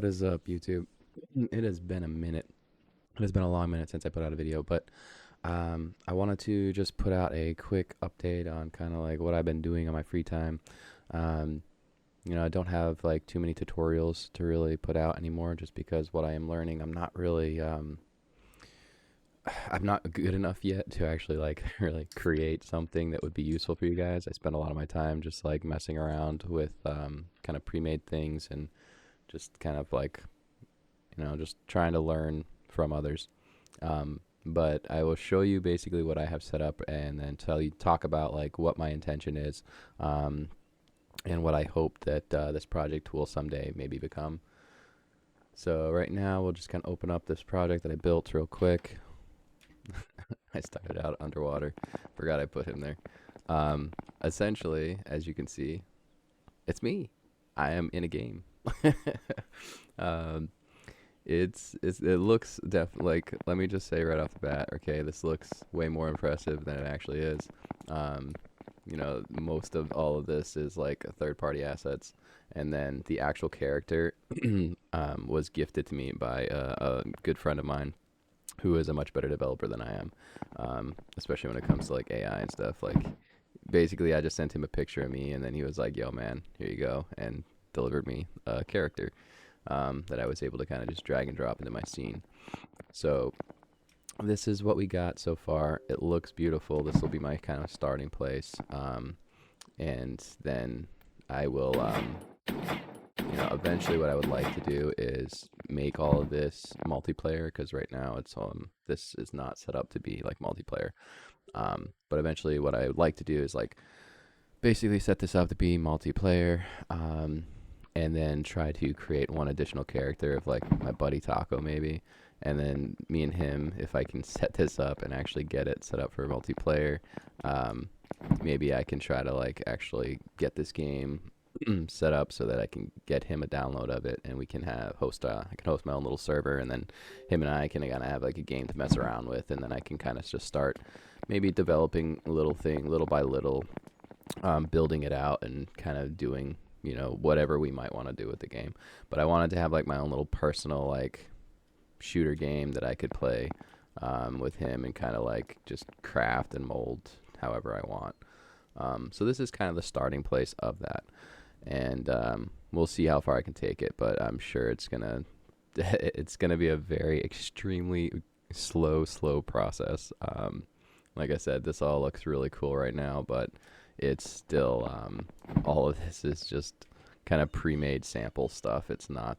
What is up, YouTube? It has been a minute. It has been a long minute since I put out a video, but I wanted to just put out a quick update on kind of like what I've been doing on my free time. Um, I don't have like too many tutorials to really put out anymore, just because what I am learning, I'm not really, I'm not good enough yet to actually like really create something that would be useful for you guys. I spend a lot of my time just like messing around with kind of pre-made things and just kind of like just trying to learn from others. But I will show you basically what I have set up and then talk about like what my intention is, um, and what I hope that this project will someday maybe become. So right now we'll just kind of open up this project that I built real quick. I started out underwater. Forgot I put him there. Essentially, as you can see, it's me. I am in a game. um, it looks like, let me just say right off the bat, okay, this looks way more impressive than it actually is. Um, Most of all of this is like third party assets, and then the actual character was gifted to me by a good friend of mine who is a much better developer than I am, especially when it comes to like AI and stuff. Like, basically, I just sent him a picture of me, and then he was like, "Yo, man, here you go," and delivered me a character that I was able to kind of just drag and drop into my scene. So this is what we got so far. It looks beautiful. This will be my kind of starting place, and then I will, eventually what I would like to do is make all of this multiplayer, because right now it's this is not set up to be like multiplayer. But eventually what I would like to do is like basically set this up to be multiplayer, and then try to create one additional character of like my buddy Taco maybe, and then me and him, if I can set this up and actually get it set up for multiplayer, um, maybe I can try to like actually get this game set up so that I can get him a download of it, and we can have I can host my own little server, and then him and I can kind of have like a game to mess around with, and then I can kind of just start maybe developing a little thing little by little, building it out and kind of doing whatever we might want to do with the game. But I wanted to have like my own little personal like shooter game that I could play, with him, and kind of like just craft and mold however I want. So this is kind of the starting place of that, and we'll see how far I can take it. But I'm sure it's gonna it's gonna be a very extremely slow process. Like I said, this all looks really cool right now, but it's still, all of this is just kind of pre-made sample stuff. It's not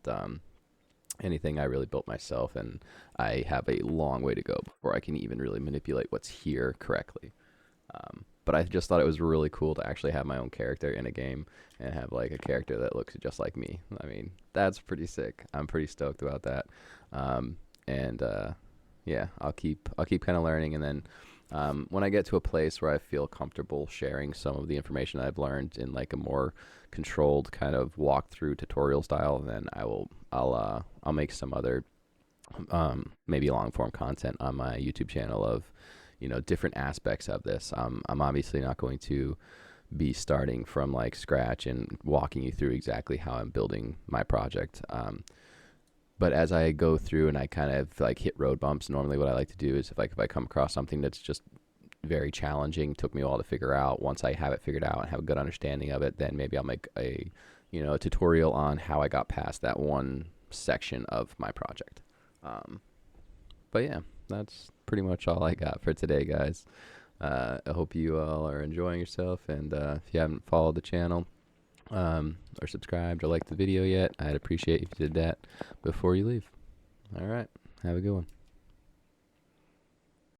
anything I really built myself, and I have a long way to go before I can even really manipulate what's here correctly. But I just thought it was really cool to actually have my own character in a game and have like a character that looks just like me. I mean, that's pretty sick. I'm pretty stoked about that. And yeah, I'll keep kind of learning, and then when I get to a place where I feel comfortable sharing some of the information I've learned in like a more controlled kind of walkthrough tutorial style, then I'll make some other, maybe long form content on my YouTube channel of different aspects of this. I'm obviously not going to be starting from like scratch and walking you through exactly how I'm building my project. But as I go through and I kind of like hit road bumps, normally what I like to do is if I come across something that's just very challenging, took me a while to figure out, once I have it figured out and have a good understanding of it, then maybe I'll make a tutorial on how I got past that one section of my project. But yeah, that's pretty much all I got for today, guys. I hope you all are enjoying yourself, and if you haven't followed the channel, or subscribed or liked the video yet, I'd appreciate if you did that before you leave. All right, have a good one.